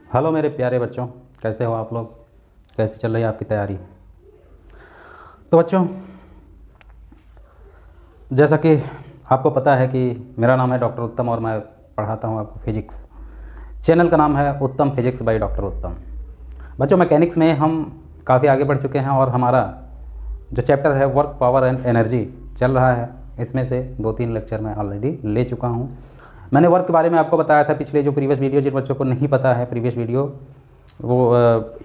Hello मेरे प्यारे बच्चों, कैसे हो आप लोग? कैसी चल रही है आपकी तैयारी? तो बच्चों, जैसा कि आपको पता है कि मेरा नाम है डॉक्टर उत्तम और मैं पढ़ाता हूँ आपको फिजिक्स। चैनल का नाम है उत्तम फिजिक्स बाय डॉक्टर उत्तम। बच्चों, मैकेनिक्स में हम काफ़ी आगे बढ़ चुके हैं और हमारा जो चैप्टर है वर्क, पावर एंड एनर्जी चल रहा है। इसमें से 2-3 लेक्चर मैं ऑलरेडी ले चुका हूँ। मैंने वर्क के बारे में आपको बताया था पिछले जो प्रीवियस वीडियो, जिन बच्चों को नहीं पता है प्रीवियस वीडियो, वो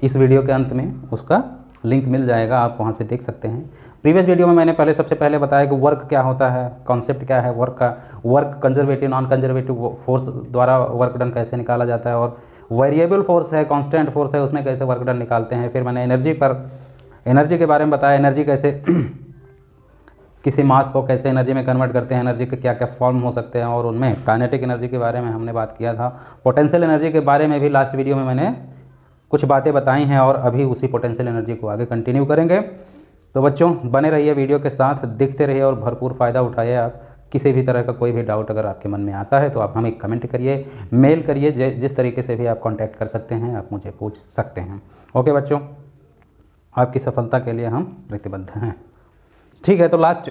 इस वीडियो के अंत में उसका लिंक मिल जाएगा, आप वहाँ से देख सकते हैं। प्रीवियस वीडियो में मैंने सबसे पहले बताया कि वर्क क्या होता है, कॉन्सेप्ट क्या है वर्क का, work conservative non conservative force द्वारा वर्क डन कैसे निकाला जाता है, और वेरिएबल फोर्स है, कांस्टेंट फोर्स है, उसमें कैसे वर्क डन निकालते हैं। फिर मैंने एनर्जी के बारे में बताया, एनर्जी कैसे किसी मास को कैसे एनर्जी में कन्वर्ट करते हैं, एनर्जी के क्या क्या फॉर्म हो सकते हैं, और उनमें काइनेटिक एनर्जी के बारे में हमने बात किया था। पोटेंशियल एनर्जी के बारे में भी लास्ट वीडियो में मैंने कुछ बातें बताई हैं और अभी उसी पोटेंशियल एनर्जी को आगे कंटिन्यू करेंगे। तो बच्चों, बने रहिए वीडियो के साथ, दिखते रहिए और भरपूर फ़ायदा उठाइए। आप किसी भी तरह का कोई भी डाउट अगर आपके मन में आता है तो आप हमें कमेंट करिए, मेल करिए, जिस तरीके से भी आप कांटेक्ट कर सकते हैं, आप मुझे पूछ सकते हैं। ओके बच्चों, आपकी सफलता के लिए हम प्रतिबद्ध हैं। ठीक है, तो लास्ट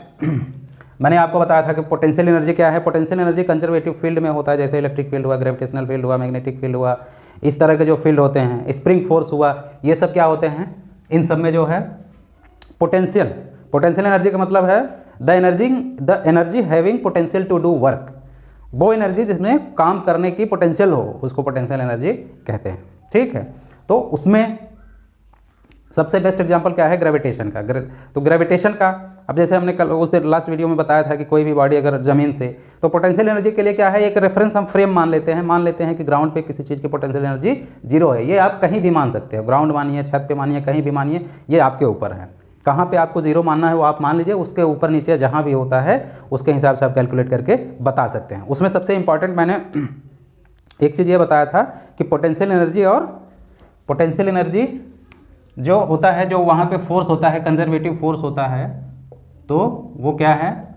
मैंने आपको बताया था कि पोटेंशियल एनर्जी क्या है। पोटेंशियल एनर्जी कंजर्वेटिव फील्ड में होता है, जैसे इलेक्ट्रिक फील्ड हुआ, ग्रेविटेशनल फील्ड हुआ, मैग्नेटिक फील्ड हुआ, इस तरह के जो फील्ड होते हैं, स्प्रिंग फोर्स हुआ, ये सब क्या होते हैं, इन सब में जो है पोटेंशियल एनर्जी का मतलब है the energy having potential to do work. वो एनर्जी जिसमें काम करने की पोटेंशियल हो, उसको पोटेंशियल एनर्जी कहते हैं। ठीक है, तो उसमें सबसे बेस्ट एग्जांपल क्या है, ग्रेविटेशन का। तो ग्रेविटेशन का, अब जैसे हमने कल उस दिन लास्ट वीडियो में बताया था कि कोई भी बॉडी अगर ज़मीन से, तो पोटेंशियल एनर्जी के लिए क्या है, एक रेफरेंस हम फ्रेम मान लेते हैं कि ग्राउंड पे किसी चीज़ की पोटेंशियल एनर्जी 0 है। ये आप कहीं भी मान सकते हो, ग्राउंड मानिए, छत पे मानिए, कहीं भी मानिए, ये आपके ऊपर है। कहाँ पे आपको 0 मानना है वो आप मान लीजिए, उसके ऊपर नीचे जहाँ भी होता है उसके हिसाब से आप कैलकुलेट करके बता सकते हैं। उसमें सबसे इंपॉर्टेंट मैंने एक चीज़ ये बताया था कि पोटेंशियल एनर्जी जो होता है, जो वहाँ पे फोर्स होता है, कंजर्वेटिव फोर्स होता है, तो वो क्या है,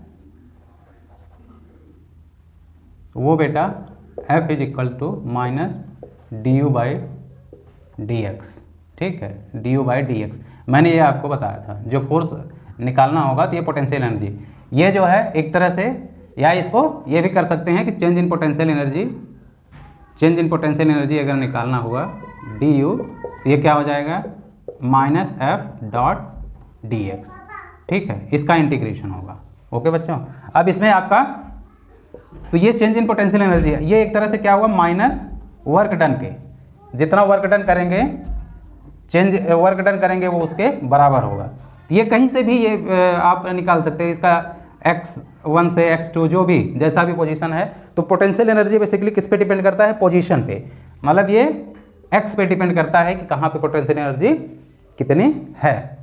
वो बेटा F is equal to -du/dx। ठीक है, du/dx मैंने ये आपको बताया था। जो फोर्स निकालना होगा तो ये पोटेंशियल एनर्जी, ये जो है एक तरह से, या इसको ये भी कर सकते हैं कि चेंज इन पोटेंशियल एनर्जी अगर निकालना हुआ du, तो ये क्या हो जाएगा, -F.dx। ठीक है, इसका इंटीग्रेशन होगा। ओके बच्चों, अब इसमें आपका, तो ये चेंज इन पोटेंशियल एनर्जी है, ये एक तरह से क्या हुआ, माइनस वर्क डन के, जितना वर्क डन करेंगे, वर्क डन करेंगे वो उसके बराबर होगा। ये कहीं से भी ये आप निकाल सकते हैं, इसका x1 से x2 जो भी जैसा भी पोजीशन है। तो पोटेंशियल एनर्जी बेसिकली किस पे डिपेंड करता है, पोजीशन पे, मतलब ये x पे डिपेंड करता है कि कहाँ पे पोटेंशियल एनर्जी कितनी है।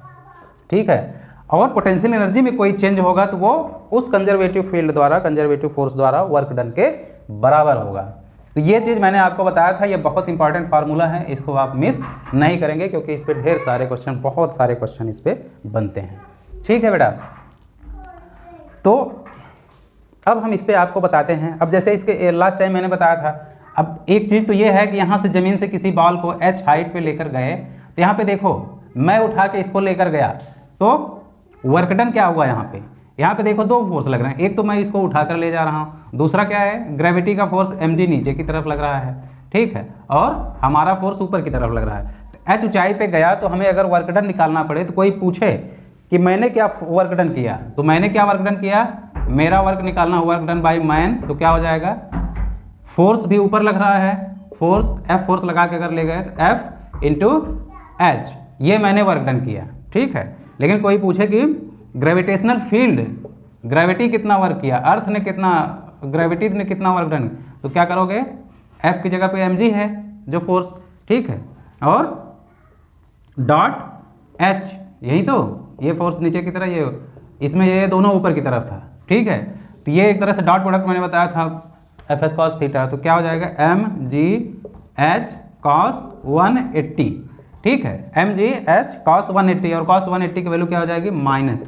ठीक है, और पोटेंशियल एनर्जी में कोई चेंज होगा तो वो उस कंजर्वेटिव फील्ड द्वारा, कंजर्वेटिव फोर्स द्वारा वर्क डन के बराबर होगा। तो ये चीज़ मैंने आपको बताया था, ये बहुत इंपॉर्टेंट फार्मूला है, इसको आप मिस नहीं करेंगे क्योंकि इस पर ढेर सारे क्वेश्चन, बहुत सारे क्वेश्चन इस पर बनते हैं। ठीक है बेटा, तो अब हम इस पर आपको बताते हैं। अब जैसे इसके लास्ट टाइम मैंने बताया था, अब एक चीज़ तो ये है कि यहाँ से ज़मीन से किसी बॉल को h हाइट पे लेकर गए, तो यहाँ पे देखो मैं उठा के इसको लेकर गया, तो वर्क डन क्या हुआ, यहाँ पे देखो 2 फोर्स लग रहे हैं। एक तो मैं इसको उठा कर ले जा रहा हूँ, दूसरा क्या है, ग्रेविटी का फोर्स mg नीचे की तरफ लग रहा है। ठीक है, और हमारा फोर्स ऊपर की तरफ लग रहा है। तो h ऊंचाई पे गया, तो हमें अगर वर्क डन निकालना पड़े, तो कोई पूछे कि मैंने क्या वर्क डन किया, तो मैंने क्या वर्क डन किया, मेरा वर्क निकालना, वर्क डन बाई मैन, तो क्या हो जाएगा, फोर्स भी ऊपर लग रहा है, फोर्स F फोर्स लगा के अगर ले गए तो F इंटू H, ये मैंने वर्क डन किया। ठीक है, लेकिन कोई पूछे कि ग्रेविटेशनल फील्ड, ग्रेविटी कितना वर्क किया, अर्थ ने कितना, ग्रेविटी ने कितना वर्क डन, तो क्या करोगे, F की जगह पे mg है जो फोर्स। ठीक है, और डॉट H, यही तो, ये फोर्स नीचे की तरह, ये इसमें ये दोनों ऊपर की तरफ था। ठीक है, तो ये एक तरह से डॉट प्रोडक्ट मैंने बताया था Fs cos थीटा, तो क्या हो जाएगा, mgh cos 180। ठीक है, mgh cos 180, और cos 180 की वैल्यू क्या हो जाएगी, -mgh।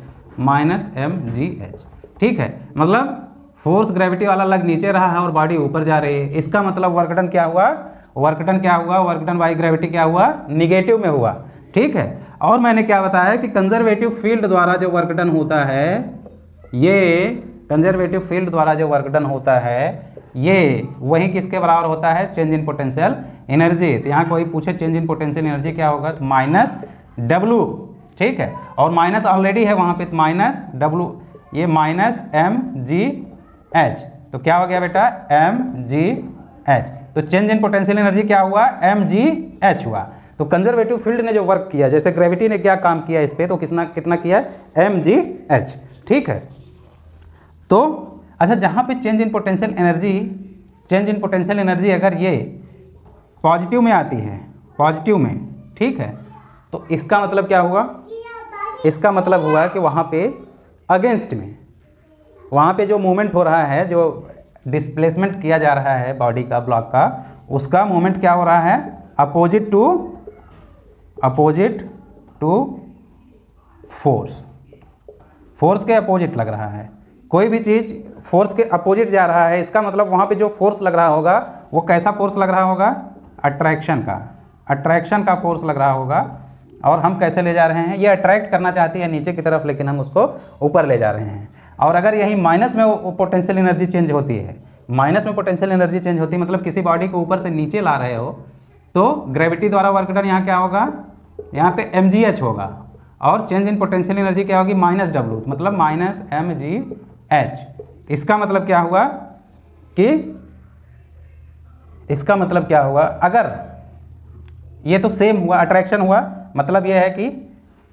ठीक है, मतलब फोर्स ग्रेविटी वाला लग नीचे रहा है और बॉडी ऊपर जा रही है, इसका मतलब वर्क डन क्या हुआ, वर्क डन क्या हुआ, वर्क डन बाई ग्रेविटी क्या हुआ, निगेटिव में हुआ। ठीक है, और मैंने क्या बताया कि कंजर्वेटिव फील्ड द्वारा जो वर्क डन होता है, ये कंजर्वेटिव फील्ड द्वारा जो वर्क डन होता है ये वही किसके बराबर होता है, चेंज इन पोटेंशियल एनर्जी। तो यहाँ कोई पूछे चेंज इन पोटेंशियल एनर्जी क्या होगा, तो माइनस डब्लू। ठीक है, और माइनस ऑलरेडी है वहाँ पे, तो माइनस डब्लू, ये माइनस एम जी एच, तो क्या हो गया बेटा, एम जी एच। तो चेंज इन पोटेंशियल एनर्जी क्या हुआ, एम जी एच हुआ। तो कंजर्वेटिव फील्ड ने जो वर्क किया, जैसे ग्रेविटी ने क्या काम किया इस पे, तो कितना किया, एम जी एच। ठीक है, तो अच्छा, जहाँ पे चेंज इन पोटेंशियल एनर्जी अगर ये पॉजिटिव में आती है, पॉजिटिव में, ठीक है, तो इसका मतलब क्या हुआ, इसका मतलब हुआ कि वहाँ पे अगेंस्ट में, वहाँ पे जो मूवमेंट हो रहा है, जो डिस्प्लेसमेंट किया जा रहा है बॉडी का, ब्लॉक का, उसका मूवमेंट क्या हो रहा है, अपोजिट टू फोर्स के अपोजिट लग रहा है। कोई भी चीज़ फोर्स के अपोजिट जा रहा है, इसका मतलब वहाँ पे जो फोर्स लग रहा होगा वो कैसा फोर्स लग रहा होगा, अट्रैक्शन का फोर्स लग रहा होगा। और हम कैसे ले जा रहे हैं, ये अट्रैक्ट करना चाहती है नीचे की तरफ, लेकिन हम उसको ऊपर ले जा रहे हैं। और अगर यही माइनस में वो पोटेंशियल एनर्जी चेंज होती है, माइनस में पोटेंशियल एनर्जी चेंज होती है, मतलब किसी बॉडी को ऊपर से नीचे ला रहे हो, तो ग्रेविटी द्वारा वर्क डन यहाँ क्या होगा, यहाँ पे एम जी एच होगा, और चेंज इन पोटेंशियल एनर्जी क्या होगी, माइनस डब्लू, मतलब माइनस एम जी एच। इसका मतलब क्या हुआ कि, इसका मतलब क्या हुआ, अगर ये तो सेम हुआ, अट्रैक्शन हुआ, मतलब ये है कि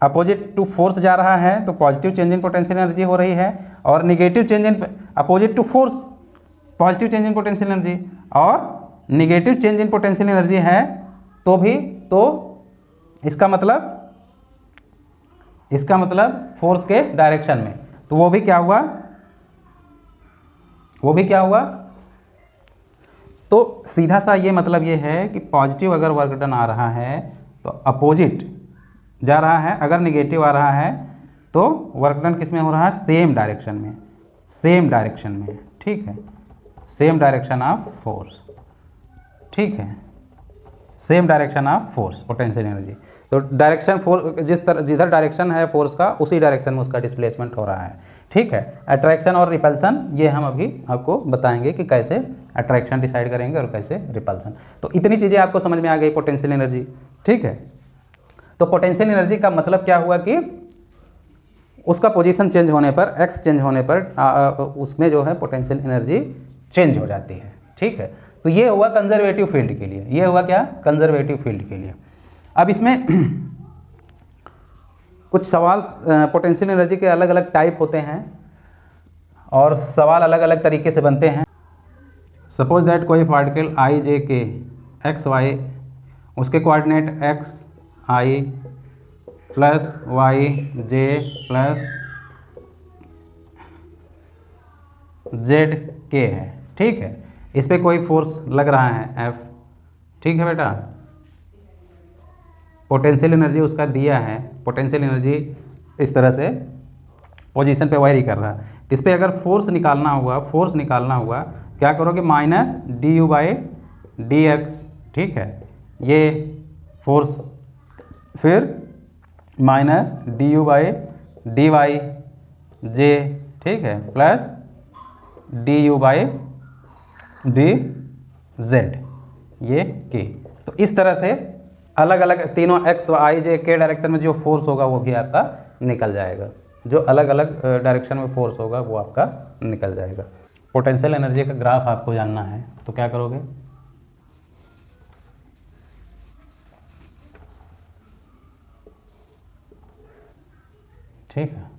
अपोजिट टू फोर्स जा रहा है, तो positive change in potential energy हो रही है, और negative change in opposite to force, positive change in potential energy, और negative change in potential energy है तो भी, तो इसका मतलब फोर्स के डायरेक्शन में, तो वो भी क्या हुआ, तो सीधा सा ये मतलब ये है कि पॉजिटिव अगर वर्क डन आ रहा है तो अपोजिट जा रहा है, अगर निगेटिव आ रहा है तो वर्क डन किस में हो रहा है, सेम डायरेक्शन में। ठीक है, सेम डायरेक्शन ऑफ फोर्स। ठीक है, same direction of force, potential energy. तो डायरेक्शन जिधर डायरेक्शन है फोर्स का, उसी डायरेक्शन में उसका डिस्प्लेसमेंट हो रहा है। ठीक है, अट्रैक्शन और रिपल्सन ये हम अभी आपको बताएंगे कि कैसे अट्रैक्शन डिसाइड करेंगे और कैसे रिपल्सन। तो इतनी चीज़ें आपको समझ में आ गई पोटेंशियल एनर्जी। ठीक है, तो पोटेंशियल एनर्जी का मतलब क्या हुआ कि उसका पोजीशन चेंज होने पर, एक्स चेंज होने पर उसमें जो है पोटेंशियल एनर्जी चेंज हो जाती है। ठीक है, तो ये हुआ कंजर्वेटिव फील्ड के लिए, ये हुआ क्या, कंजर्वेटिव फील्ड के लिए। अब इसमें कुछ सवाल, पोटेंशियल एनर्जी के अलग अलग टाइप होते हैं और सवाल अलग अलग तरीके से बनते हैं। सपोज दैट कोई पार्टिकल आई जे के एक्स वाई, उसके कोऑर्डिनेट एक्स आई प्लस वाई जे प्लस जेड के है। ठीक है, इस पर कोई फोर्स लग रहा है एफ। ठीक है बेटा, पोटेंशियल एनर्जी उसका दिया है, पोटेंशियल एनर्जी इस तरह से पोजीशन पे वायरी कर रहा है। इस पर अगर फोर्स निकालना हुआ क्या करोगे, minus D you by D x. ठीक है, ये फोर्स, फिर minus D you by d y J, ठीक है, plus d you by d z, ये के। तो इस तरह से अलग अलग तीनों एक्स आई जे के डायरेक्शन में जो फोर्स होगा वो भी आपका निकल जाएगा, जो अलग अलग डायरेक्शन में फोर्स होगा वो आपका निकल जाएगा। पोटेंशियल एनर्जी का ग्राफ आपको जानना है तो क्या करोगे, ठीक है,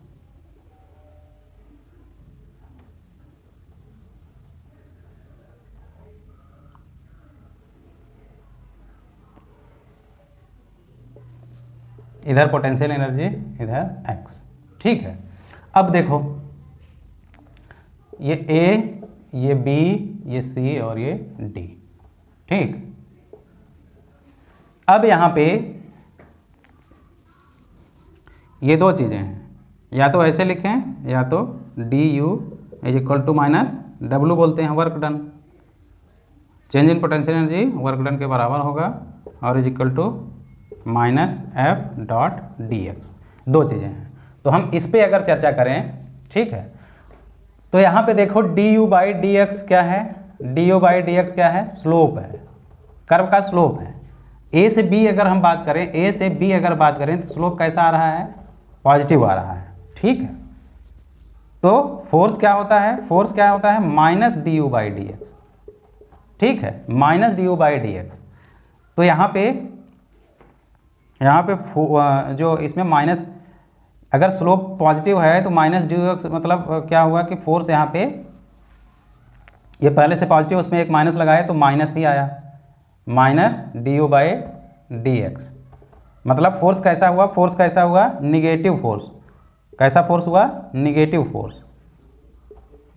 इधर पोटेंशियल एनर्जी, इधर एक्स। ठीक है, अब देखो ये ए, ये बी, ये सी और ये डी। ठीक, अब यहाँ पे ये दो चीज़ें हैं, या तो ऐसे लिखें या तो D U is equal to minus W बोलते हैं work done, change in potential energy work done के बराबर होगा और is equal to minus F dot D X. दो चीज़ें हैं, तो हम इस पे अगर चर्चा करें, ठीक है, तो यहाँ पे देखो D you by D X क्या है, D you by D X क्या है, स्लोप है, कर्व का स्लोप है। ए से बी अगर हम बात करें, ए से बी अगर बात करें तो स्लोप कैसा आ रहा है, पॉजिटिव आ रहा है, ठीक है। तो फोर्स क्या होता है, फोर्स क्या होता है, minus D you by D x, ठीक है, minus D you by D x. तो यहाँ पे जो इसमें माइनस, अगर स्लोप पॉजिटिव है तो माइनस डी यू एक्स मतलब क्या हुआ कि फोर्स यहाँ पे, ये पहले से पॉजिटिव, उसमें एक माइनस लगाए तो माइनस ही आया, minus D you by D X. मतलब फोर्स कैसा हुआ, फोर्स कैसा हुआ, निगेटिव फोर्स। कैसा फोर्स हुआ, negative force.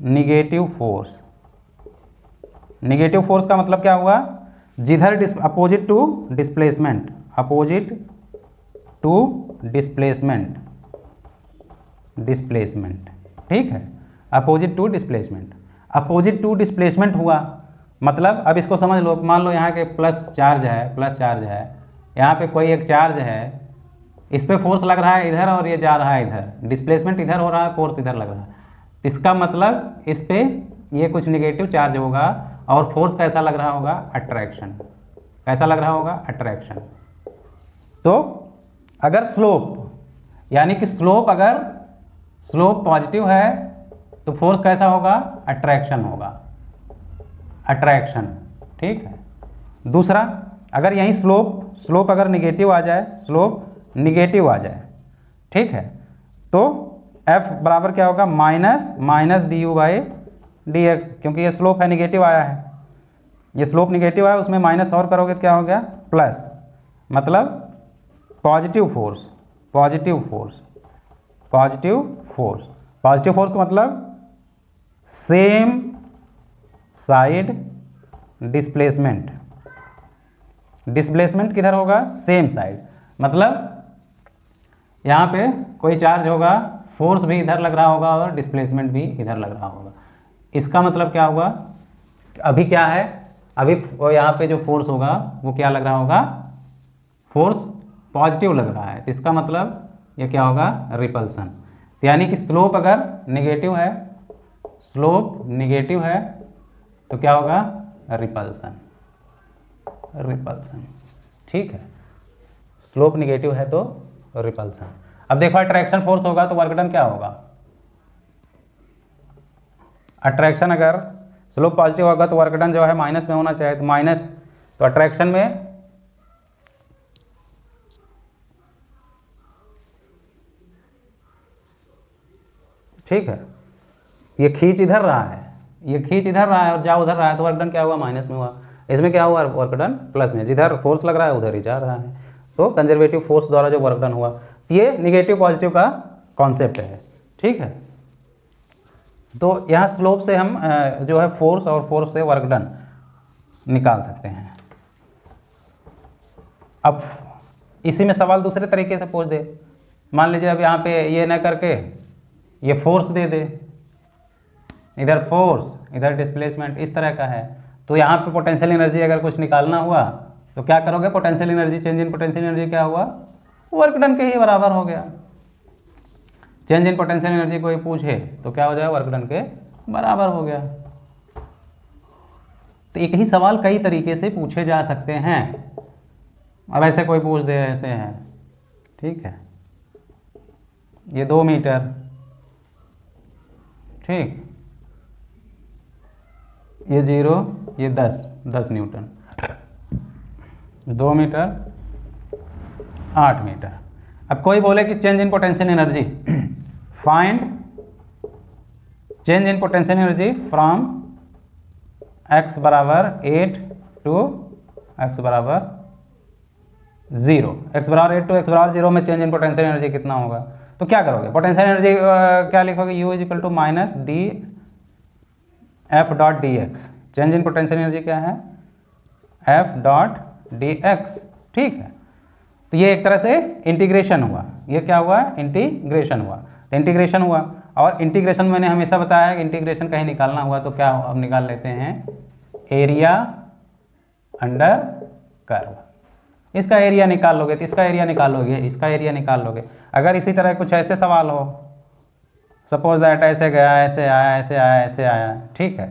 Negative force, negative force का मतलब क्या हुआ, जिधर opposite to displacement, opposite to displacement, displacement, ठीक है, opposite to displacement, opposite to displacement हुआ मतलब, अब इसको समझ लो, मान लो यहाँ के प्लस चार्ज है, प्लस चार्ज है, यहाँ पे कोई एक चार्ज है, इस पे फोर्स लग रहा है इधर और ये जा रहा है इधर, डिस्प्लेसमेंट इधर हो रहा है, फोर्स इधर लग रहा है। इसका मतलब इस पे ये कुछ निगेटिव चार्ज होगा और फोर्स कैसा लग रहा होगा, अट्रैक्शन। कैसा लग रहा होगा, अट्रैक्शन। तो अगर स्लोप, यानी कि स्लोप, अगर स्लोप पॉजिटिव है तो फोर्स कैसा होगा, अट्रैक्शन होगा, अट्रैक्शन, ठीक है। दूसरा, अगर यहीं स्लोप अगर निगेटिव आ जाए, स्लोप निगेटिव आ जाए, ठीक है, तो F बराबर क्या होगा, minus D you by D x, क्योंकि ये स्लोप है, निगेटिव आया है, ये स्लोप निगेटिव आया, उसमें माइनस और करोगे तो क्या हो गया, प्लस, मतलब positive force, positive force, positive force, positive force का मतलब सेम साइड डिस्प्लेसमेंट, डिस्प्लेसमेंट किधर होगा, सेम साइड, मतलब यहाँ पे कोई चार्ज होगा, फोर्स भी इधर लग रहा होगा और डिस्प्लेसमेंट भी इधर लग रहा होगा। इसका मतलब क्या हुआ, अभी क्या है, अभी यहाँ पे जो फोर्स होगा वो क्या लग रहा होगा, फोर्स पॉजिटिव लग रहा है, इसका मतलब ये क्या होगा, रिपल्सन। यानी कि स्लोप अगर निगेटिव है, स्लोप निगेटिव है तो क्या होगा, रिपल्सन, रिपल्सन, ठीक है, स्लोप निगेटिव है तो रिपल्सन। अब देखो अट्रैक्शन फोर्स होगा तो वर्क डन क्या होगा, अट्रैक्शन अगर स्लोप पॉजिटिव होगा तो वर्क डन जो है माइनस में होना चाहिए, तो माइनस, तो अट्रैक्शन में ठीक है, ये खींच इधर रहा है, ये खींच इधर रहा है और जा उधर रहा है, तो वर्क डन क्या हुआ, माइनस में हुआ। इसमें क्या हुआ, वर्क डन प्लस में, जिधर फोर्स लग रहा है उधर ही जा रहा है, तो कंजर्वेटिव फोर्स द्वारा जो वर्क डन हुआ, ये निगेटिव पॉजिटिव का कॉन्सेप्ट है, ठीक है। तो यहाँ स्लोप से हम जो है फोर्स और फोर्स से वर्क डन निकाल सकते हैं। अब इसी में सवाल दूसरे तरीके से पूछ दे, मान लीजिए अब यहाँ पे ये न करके ये फोर्स दे दे, इधर फोर्स इधर डिस्प्लेसमेंट, इस तरह का है, तो यहाँ पे पोटेंशियल एनर्जी अगर कुछ निकालना हुआ तो क्या करोगे, potential energy, change in potential energy क्या हुआ, वर्क डन के ही बराबर हो गया। चेंज इन पोटेंशियल एनर्जी कोई पूछे तो क्या हो जाए, वर्क डन के बराबर हो गया। तो एक ही सवाल कई तरीके से पूछे जा सकते हैं। अब ऐसे कोई पूछ दे, ऐसे है, ठीक है, ये 2 मीटर, ठीक, ये 0, ये 10 न्यूटन, 2 मीटर 8 मीटर। अब कोई बोले कि change in potential energy, find change in potential energy from x बराबर 8 टू x बराबर 0, x बराबर 8 टू x बराबर 0 में चेंज इन पोटेंशियल एनर्जी कितना होगा, तो क्या करोगे, पोटेंशियल एनर्जी क्या लिखोगे, u is equal to minus D F dot D X. Change in potential energy क्या है, एफ डॉट डी एक्स, ठीक है। तो ये एक तरह से इंटीग्रेशन हुआ, ये क्या हुआ, इंटीग्रेशन हुआ, तो इंटीग्रेशन हुआ। और इंटीग्रेशन मैंने हमेशा बताया है कि इंटीग्रेशन कहीं निकालना हुआ तो क्या अब निकाल लेते हैं, एरिया अंडर कर्व। इसका एरिया निकाल लोगे तो इसका एरिया निकालोगे, इसका एरिया निकाल लोगे। अगर इसी तरह कुछ ऐसे सवाल हो, सपोज दैट ऐसे गया, ऐसे आया, ऐसे आया, ऐसे आया, ठीक है,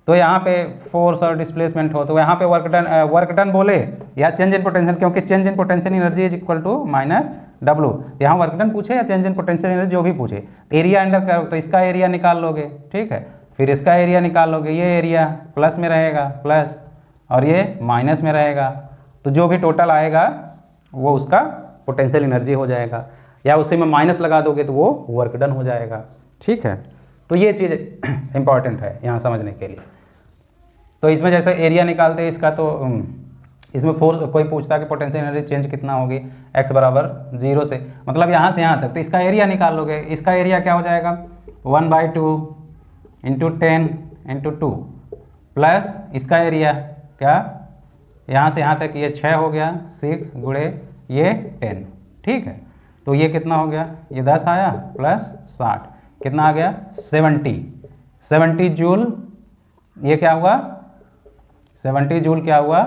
तो यहाँ पे फोर्स और डिस्प्लेसमेंट हो तो यहाँ पे वर्क डन बोले या चेंज इन पोटेंशियल, क्योंकि change in potential energy is equal to minus W। यहाँ वर्क डन पूछे या चेंज इन पोटेंशियल एनर्जी जो भी पूछे, एरिया अंडर कर्व तो इसका एरिया निकाल लोगे, ठीक है, फिर इसका एरिया निकाल लोगे, ये एरिया प्लस में रहेगा प्लस और ये माइनस में रहेगा, तो जो भी टोटल आएगा वो उसका पोटेंशियल एनर्जी हो जाएगा, या उसी में माइनस लगा दोगे तो वो वर्क डन हो जाएगा, ठीक है। तो ये चीज़ इंपॉर्टेंट है यहाँ समझने के लिए। तो इसमें जैसे एरिया निकालते हैं इसका, तो इसमें फोर्स कोई पूछता है कि पोटेंशियल एनर्जी चेंज कितना होगी, x बराबर 0 से, मतलब यहाँ से यहाँ तक, तो इसका एरिया निकाल लोगे। इसका एरिया क्या हो जाएगा 1/2 इंटू 10 इंटू 2 प्लस इसका एरिया क्या, यहाँ से यहाँ तक ये 6 हो गया, 6 गुणे ये 10, ठीक है। तो ये कितना हो गया, ये 10 आया प्लस 60 कितना आ गया 70 जूल। ये क्या हुआ 70 जूल क्या हुआ,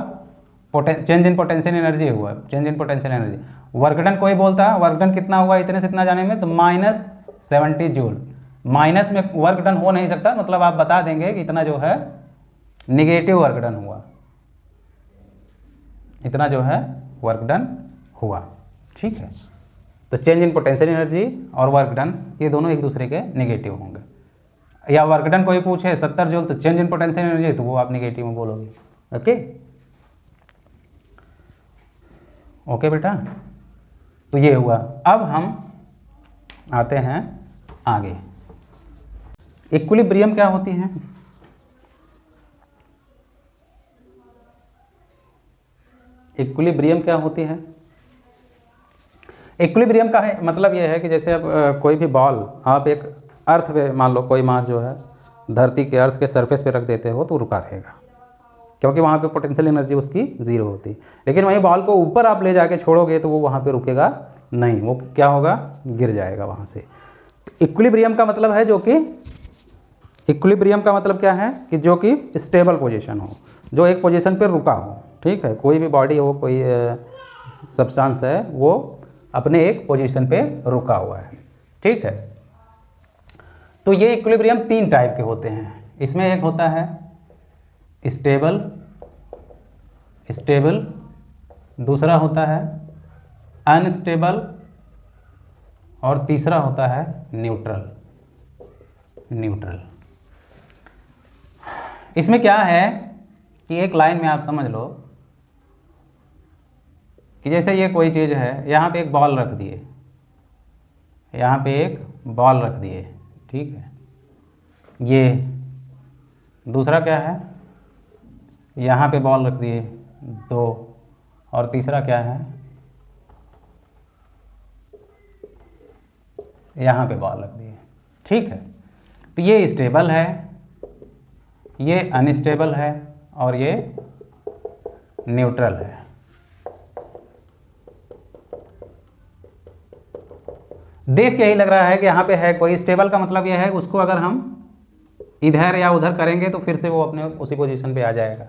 चेंज इन पोटेंशियल एनर्जी हुआ, change in potential energy. Work done कोई बोलता वर्कडन कितना हुआ इतने से इतना जाने में, तो -70 जूल। माइनस में वर्कडन हो नहीं सकता, मतलब आप बता देंगे कि इतना जो है निगेटिव वर्कडन हुआ, इतना जो है वर्कडन हुआ, ठीक है। तो चेंज इन पोटेंशियल एनर्जी और वर्कडन ये दोनों एक दूसरे के निगेटिव होंगे। या वर्कडन कोई पूछे 70 जूल तो चेंज इन पोटेंशियल एनर्जी, तो वो आप निगेटिव में बोलोगे, ओके ओके बेटा। तो ये हुआ। अब हम आते हैं आगे, इक्विलिब्रियम क्या होती है। इक्विलिब्रियम क्या होती है, इक्विलिब्रियम का है मतलब ये है कि जैसे अब कोई भी बॉल आप एक अर्थ पे, मान लो कोई मास जो है धरती के अर्थ के सरफेस पे रख देते हो तो रुका रहेगा, क्योंकि वहाँ पे पोटेंशियल एनर्जी उसकी 0 होती है। लेकिन वहीं बॉल को ऊपर आप ले जाके छोड़ोगे तो वो वहाँ पे रुकेगा नहीं, वो क्या होगा गिर जाएगा वहाँ से। तो इक्विलिब्रियम का मतलब है, जो कि इक्विलिब्रियम का मतलब क्या है कि जो कि स्टेबल पोजीशन हो, जो एक पोजीशन पे रुका हो, ठीक है। कोई भी बॉडी हो, कोई सब्सटेंस है, वो अपने एक पोजीशन पे रुका हुआ है, ठीक है। तो ये इक्विलिब्रियम 3 टाइप के होते हैं। इसमें एक होता है स्टेबल, दूसरा होता है अनस्टेबल और तीसरा होता है न्यूट्रल। इसमें क्या है कि एक लाइन में आप समझ लो कि जैसे ये कोई चीज़ है, यहाँ पे एक बॉल रख दिए, यहाँ पे एक बॉल रख दिए, ठीक है। ये दूसरा क्या है, यहाँ पे बॉल रख दिए 2, और तीसरा क्या है, यहाँ पे बॉल रख दिए, ठीक है। तो ये स्टेबल है, ये अनस्टेबल है और ये न्यूट्रल है। देख के ही लग रहा है कि यहाँ पे है कोई। स्टेबल का मतलब ये है उसको अगर हम इधर या उधर करेंगे तो फिर से वो अपने उसी पोजीशन पे आ जाएगा।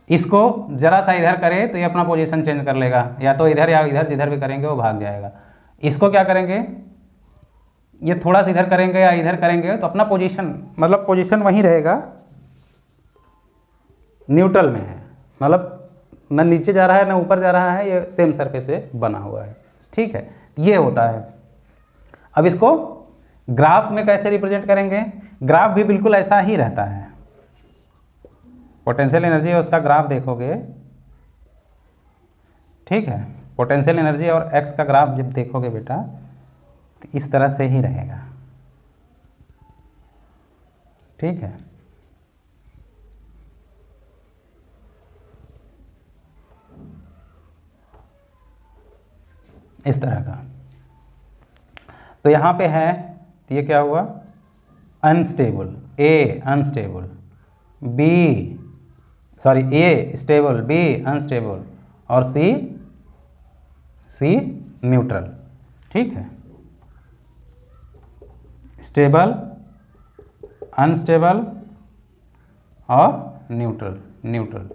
इसको जरा सा इधर करे तो ये अपना पोजीशन चेंज कर लेगा, या तो इधर या इधर, जिधर भी करेंगे वो भाग जाएगा। इसको क्या करेंगे, ये थोड़ा सा इधर करेंगे या इधर करेंगे तो अपना पोजीशन, मतलब पोजीशन वहीं रहेगा, न्यूट्रल में है, मतलब न नीचे जा रहा है न ऊपर जा रहा है, ये सेम सरफेस पे बना हुआ है, ठीक है। ये होता है। अब इसको ग्राफ में कैसे रिप्रेजेंट करेंगे, ग्राफ भी बिल्कुल ऐसा ही रहता है। पोटेंशियल एनर्जी और उसका ग्राफ देखोगे, ठीक है, पोटेंशियल एनर्जी और एक्स का ग्राफ जब देखोगे बेटा तो इस तरह से ही रहेगा, ठीक है। इस तरह का। तो यहाँ पे है, तो ये क्या हुआ अनस्टेबल, ए अनस्टेबल, बी सॉरी ए स्टेबल, बी अनस्टेबल और सी न्यूट्रल, ठीक है। स्टेबल, अनस्टेबल और न्यूट्रल।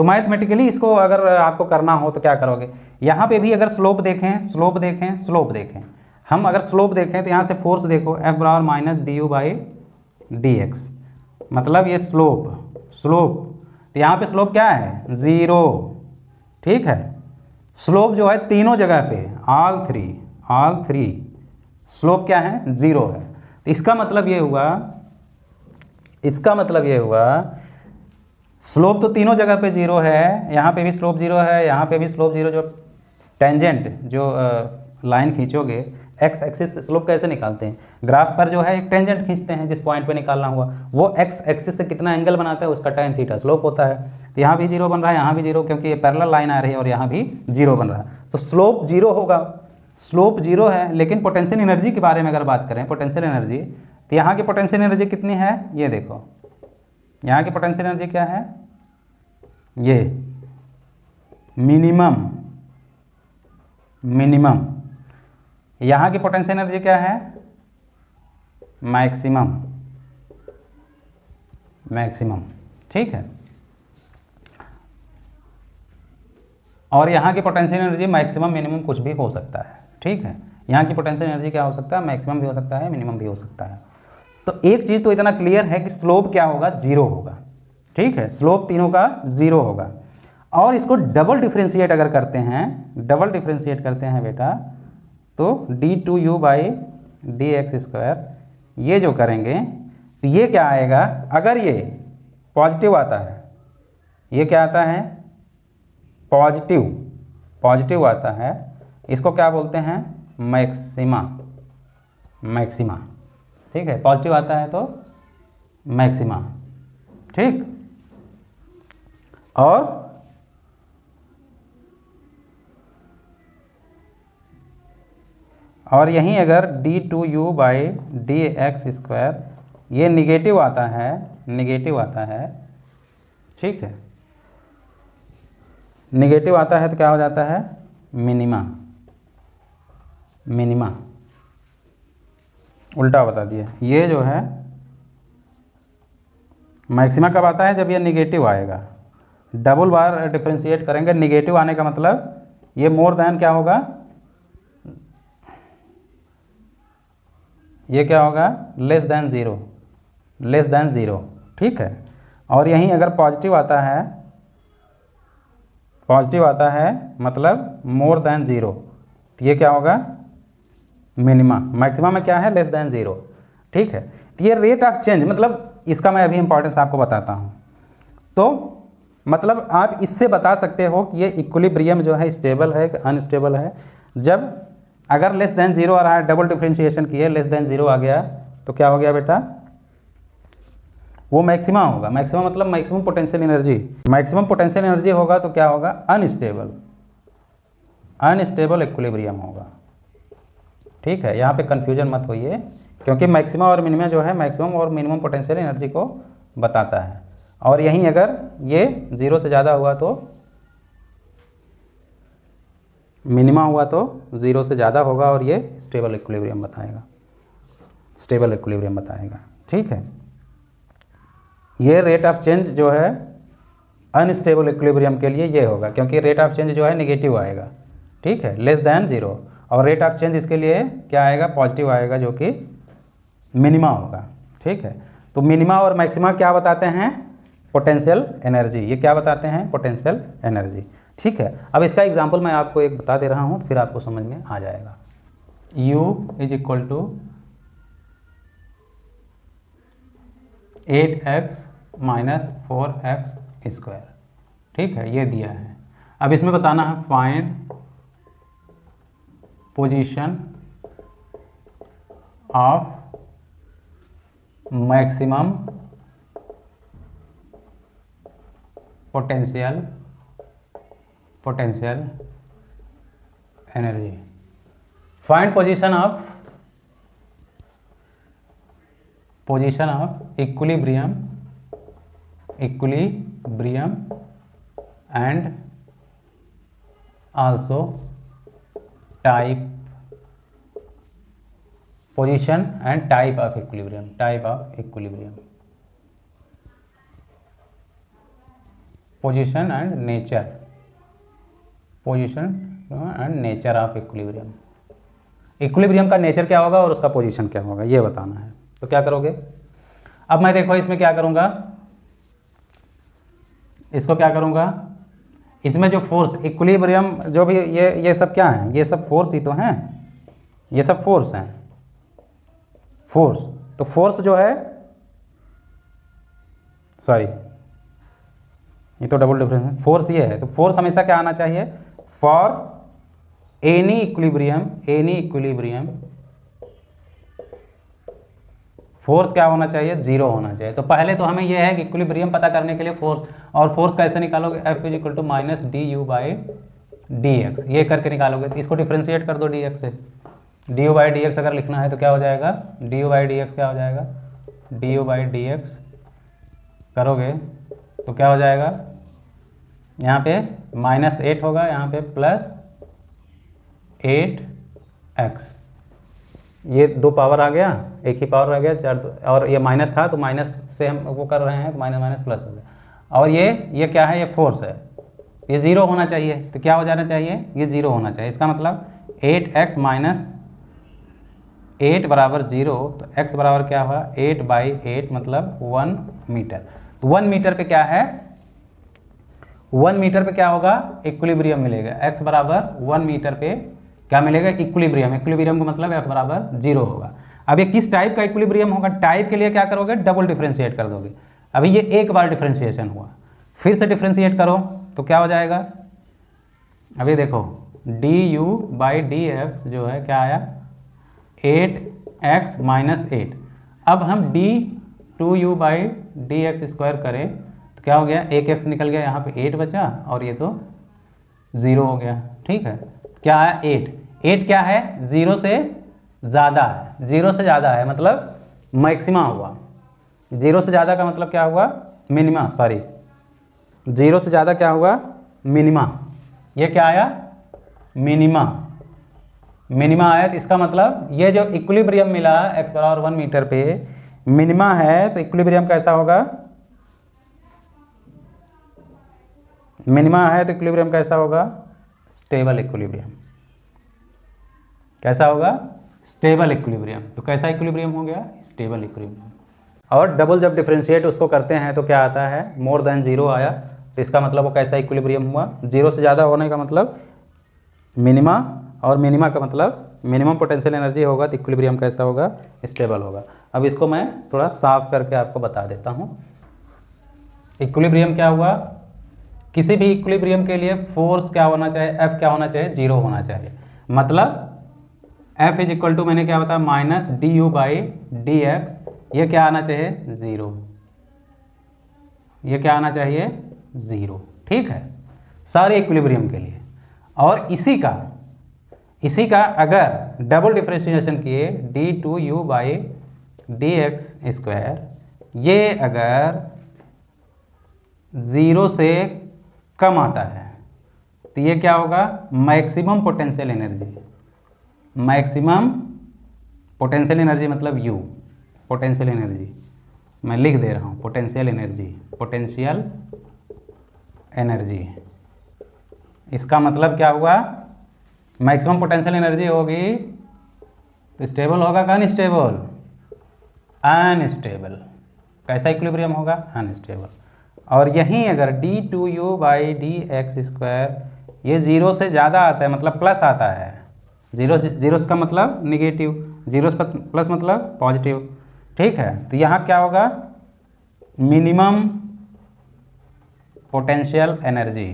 तो मैथमेटिकली इसको अगर आपको करना हो तो क्या करोगे, यहाँ पे भी अगर स्लोप देखें, स्लोप देखें, स्लोप देखें, हम अगर स्लोप देखें तो यहाँ से फोर्स देखो F बराबर minus D you by D X, मतलब ये स्लोप तो यहाँ पे स्लोप क्या है, 0। ठीक है, स्लोप जो है तीनों जगह पे ऑल थ्री स्लोप क्या है, 0 है। तो इसका मतलब ये हुआ स्लोप तो तीनों जगह पे 0 है, यहाँ पे भी स्लोप 0 है, यहाँ पे भी स्लोप 0। जो टेंजेंट जो लाइन खींचोगे, एक्स एक्सिस स्लोप कैसे निकालते हैं, ग्राफ पर जो है एक टेंजेंट खींचते हैं, जिस पॉइंट पे निकालना हुआ वो एक्स एक्सिस से कितना एंगल बनाता है, उसका tan थीटा स्लोप होता है। तो यहाँ भी 0 बन रहा है, यहाँ भी 0, क्योंकि ये पैरेलल लाइन आ रही है, और यहाँ भी 0 बन रहा है, तो स्लोप 0 होगा। स्लोप 0 है, लेकिन पोटेंशियल एनर्जी के बारे में अगर बात करें, पोटेंशियल एनर्जी, तो यहाँ की पोटेंशियल एनर्जी कितनी है, ये देखो, यहाँ की पोटेंशियल एनर्जी क्या है, ये मिनिमम। यहाँ की पोटेंशियल एनर्जी क्या है, मैक्सिमम। ठीक है, और यहाँ की पोटेंशियल एनर्जी मैक्सिमम मिनिमम कुछ भी हो सकता है। ठीक है, यहाँ की पोटेंशियल एनर्जी क्या हो सकता है, मैक्सिमम भी हो सकता है, मिनिमम भी हो सकता है। तो एक चीज़ तो इतना क्लियर है कि स्लोप क्या होगा, 0 होगा। ठीक है, स्लोप तीनों का 0 होगा। और इसको डबल डिफ्रेंशिएट अगर करते हैं बेटा, तो d2u by D x square, ये जो करेंगे तो ये क्या आएगा, अगर ये पॉजिटिव आता है, ये क्या आता है, पॉजिटिव आता है, इसको क्या बोलते हैं, मैक्सिमा। ठीक है, पॉजिटिव आता है तो मैक्सिमा। ठीक, और यहीं अगर d2u by D x square ये निगेटिव आता है। ठीक है, निगेटिव आता है तो क्या हो जाता है, मिनिमा। उल्टा बता दिया, ये जो है मैक्सिमा कब आता है, जब ये निगेटिव आएगा। डबल बार डिफरेंशिएट करेंगे, निगेटिव आने का मतलब ये मोर देन क्या होगा, ये क्या होगा, लेस देन ज़ीरो। ठीक है, और यहीं अगर पॉजिटिव आता है मतलब मोर देन 0, तो ये क्या होगा, मिनिमा। मैक्सिमम में क्या है, लेस देन 0। ठीक है, तो ये रेट ऑफ चेंज, मतलब इसका मैं अभी इंपॉर्टेंस आपको बताता हूँ। तो मतलब आप इससे बता सकते हो कि ये इक्विलिब्रियम जो है स्टेबल है कि अनस्टेबल है। जब अगर लेस देन 0 आ रहा है, डबल डिफरेंशिएशन किए, लेस देन 0 आ गया तो क्या हो गया बेटा, वो मैक्सिमा होगा। मैक्सिमा मतलब मैक्सिमम पोटेंशियल एनर्जी होगा तो क्या होगा, अनस्टेबल इक्विलिब्रियम होगा। ठीक है, यहाँ पे कंफ्यूजन मत होइए, क्योंकि मैक्सिमा और मिनिमा जो है मैक्सिमम और मिनिमम पोटेंशियल एनर्जी को बताता है। और यहीं अगर ये 0 से ज़्यादा हुआ तो मिनिमा हुआ तो 0 से ज़्यादा होगा, और ये स्टेबल इक्विलिब्रियम बताएगा। ठीक है, ये रेट ऑफ चेंज जो है अनस्टेबल इक्विलिब्रियम के लिए ये होगा, क्योंकि रेट ऑफ चेंज जो है नेगेटिव आएगा। ठीक है, लेस देन 0, और रेट ऑफ चेंज इसके लिए क्या आएगा, पॉजिटिव आएगा, जो कि मिनिमा होगा। ठीक है, तो मिनिमा और मैक्सिमा क्या बताते हैं, पोटेंशियल एनर्जी। ये क्या बताते हैं, पोटेंशियल एनर्जी। ठीक है, अब इसका एग्जांपल मैं आपको एक बता दे रहा हूँ, फिर आपको समझ में आ जाएगा। U is equal to 8x minus 4x square. ठीक है, ये दिया है। अब इसमें बताना है find position of maximum potential energy. Find position of equilibrium and also type, position and type of equilibrium. Position and nature, position and nature of equilibrium. Equilibrium का नेचर क्या होगा और उसका पोजीशन क्या होगा ये बताना है। तो क्या करोगे, अब मैं देखो इसमें क्या करूँगा, इसको क्या करूँगा, इसमें जो फोर्स इक्विलिब्रियम जो भी ये सब क्या है, ये सब फोर्स ही तो हैं, ये सब फोर्स हैं, फोर्स। तो फोर्स जो है, सॉरी ये तो डबल डिफरेंस है, फोर्स ये है। तो फोर्स हमेशा क्या आना चाहिए, फॉर एनी इक्विलिब्रियम फोर्स क्या होना चाहिए, जीरो होना चाहिए। तो पहले तो हमें यह है कि इक्विलिब्रियम पता करने के लिए फोर्स, और फोर्स कैसे निकालोगे, F is equal to minus D you by D X, ये करके निकालोगे। तो इसको डिफ्रेंशिएट कर दो डी एक्स से, D you by D X अगर लिखना है तो क्या हो जाएगा, D you by D X क्या हो जाएगा, D you by D X करोगे तो क्या हो जाएगा, यहाँ पे -8 होगा, यहाँ पे +8x, ये 2 पावर आ गया, एक ही पावर रह गया 4, और ये माइनस था तो माइनस से हम वो कर रहे हैं तो माइनस माइनस प्लस हो गया। और ये क्या है, ये फोर्स है, ये ज़ीरो होना चाहिए। तो क्या हो जाना चाहिए, ये ज़ीरो होना चाहिए। इसका मतलब 8x माइनस 8 बराबर 0, तो x बराबर क्या हुआ, 8/8 मतलब 1 मीटर। तो 1 मीटर पे क्या है, 1 मीटर पे क्या होगा, इक्विलिब्रियम मिलेगा। x बराबर 1 मीटर पे क्या मिलेगा, इक्विलिब्रियम। इक्विलिब्रियम का मतलब f बराबर 0 होगा। अब ये किस टाइप का इक्विलिब्रियम होगा, टाइप के लिए क्या करोगे, डबल डिफ्रेंशिएट कर दोगे। अभी ये एक बार डिफ्रेंशिएशन हुआ, फिर से डिफ्रेंशिएट करो तो क्या हो जाएगा, अभी देखो D you by D x जो है क्या आया, 8x माइनस 8। अब हम D 2u by D x square करें तो क्या हो गया, एक x निकल गया, यहाँ पे 8 बचा और ये तो 0 हो गया। ठीक है, क्या है 8 क्या है, 0 से ज़्यादा है, 0 से ज़्यादा है मतलब मैक्सिमा हुआ। 0 से ज़्यादा का मतलब क्या हुआ, मिनिमा, सॉरी 0 से ज़्यादा क्या हुआ, मिनिमा। ये क्या आया, मिनिमा, मिनिमा आया। तो इसका मतलब ये जो इक्विलिब्रियम मिला x बराबर 1 मीटर पे मिनिमा है, तो इक्विलिब्रियम कैसा होगा, मिनिमा है तो इक्विलिब्रियम कैसा होगा, स्टेबल इक्विलिब्रियम। कैसा होगा, स्टेबल इक्विलिब्रियम। तो कैसा इक्विलिब्रियम हो गया, स्टेबल इक्विलिब्रियम। और डबल जब डिफरेंशिएट उसको करते हैं तो क्या आता है, मोर देन 0 आया, तो इसका मतलब वो कैसा इक्विलिब्रियम हुआ, 0 से ज़्यादा होने का मतलब मिनिमा, और मिनिमा का मतलब मिनिमम पोटेंशियल एनर्जी होगा, तो इक्विलिब्रियम कैसा होगा, स्टेबल होगा। अब इसको मैं थोड़ा साफ करके आपको बता देता हूँ। इक्विलिब्रियम क्या हुआ, किसी भी इक्विलिब्रियम के लिए फोर्स क्या होना चाहिए, F क्या होना चाहिए, 0 होना चाहिए। मतलब F इज इक्वल टू, मैंने क्या बताया, minus D you by D X, ये क्या आना चाहिए, 0, ये क्या आना चाहिए, 0। ठीक है, सारे इक्विलिब्रियम के लिए। और इसी का अगर डबल डिफरेंशिएशन किए d2u by D x square, ये अगर 0 से कम आता है तो ये क्या होगा, maximum potential energy. Maximum potential energy मतलब u, पोटेंशियल एनर्जी मैं लिख दे रहा हूँ, पोटेंशियल एनर्जी, पोटेंशियल एनर्जी। इसका मतलब क्या हुआ, मैक्सिमम पोटेंशियल एनर्जी होगी तो स्टेबल होगा का अनस्टेबल, अनस्टेबल। कैसा इक्विलिब्रियम होगा, अनस्टेबल। और यहीं अगर d2u by D x square ये 0 से ज़्यादा आता है, मतलब प्लस आता है, 0 का मतलब निगेटिव, 0 प्लस मतलब पॉजिटिव। ठीक है, तो यहाँ क्या होगा, minimum potential energy,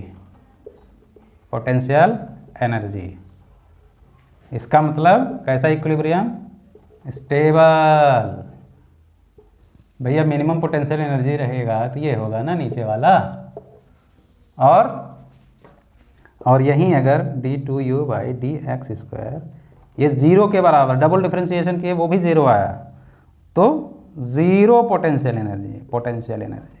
potential energy. इसका मतलब कैसा इक्विलिब्रियम, स्टेबल। भैया मिनिमम पोटेंशियल एनर्जी रहेगा तो ये होगा ना नीचे वाला। और यहीं अगर d2u by D x square ये 0 के बराबर, डबल डिफरेंशिएशन किए वो भी 0 आया, तो 0 पोटेंशियल एनर्जी, पोटेंशियल एनर्जी।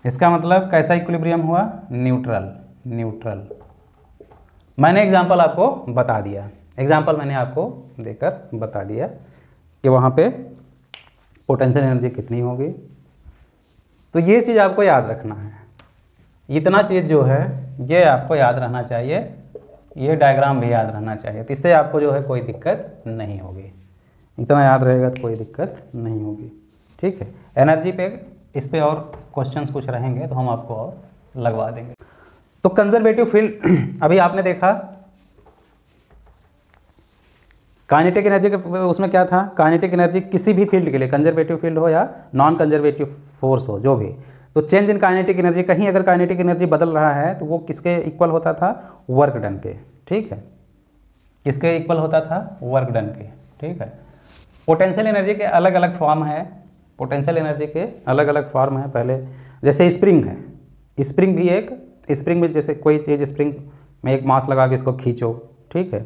इसका मतलब कैसा इक्विलिब्रियम हुआ, न्यूट्रल, न्यूट्रल। मैंने एग्जांपल आपको बता दिया, एग्जांपल मैंने आपको देकर बता दिया कि वहाँ पे पोटेंशियल एनर्जी कितनी होगी, तो ये चीज़ आपको याद रखना है, इतना चीज़ जो है ये आपको याद रहना चाहिए, ये डायग्राम भी याद रहना चाहिए, तो इससे आपको जो है कोई दिक्कत नहीं होगी। इतना याद रहेगा तो कोई दिक्कत नहीं होगी। ठीक है, एनर्जी पे इस पे और क्वेश्चंस कुछ रहेंगे तो हम आपको और लगवा देंगे। तो कंजर्वेटिव फील्ड अभी आपने देखा, काइनेटिक एनर्जी के उसमें क्या था, काइनेटिक एनर्जी किसी भी फील्ड के लिए, कंजर्वेटिव फील्ड हो या नॉन कंजर्वेटिव फोर्स हो जो भी, तो चेंज इन काइनेटिक एनर्जी, कहीं अगर काइनेटिक एनर्जी बदल रहा है तो वो किसके इक्वल होता था, वर्क डन के। ठीक है, किसके इक्वल होता था, वर्क डन के। ठीक है, पोटेंशियल एनर्जी के अलग अलग फॉर्म है, पोटेंशियल एनर्जी के अलग अलग फॉर्म है। पहले जैसे स्प्रिंग है, स्प्रिंग भी एक, स्प्रिंग में जैसे कोई चीज़ स्प्रिंग में एक मास लगा के इसको खींचो, ठीक है,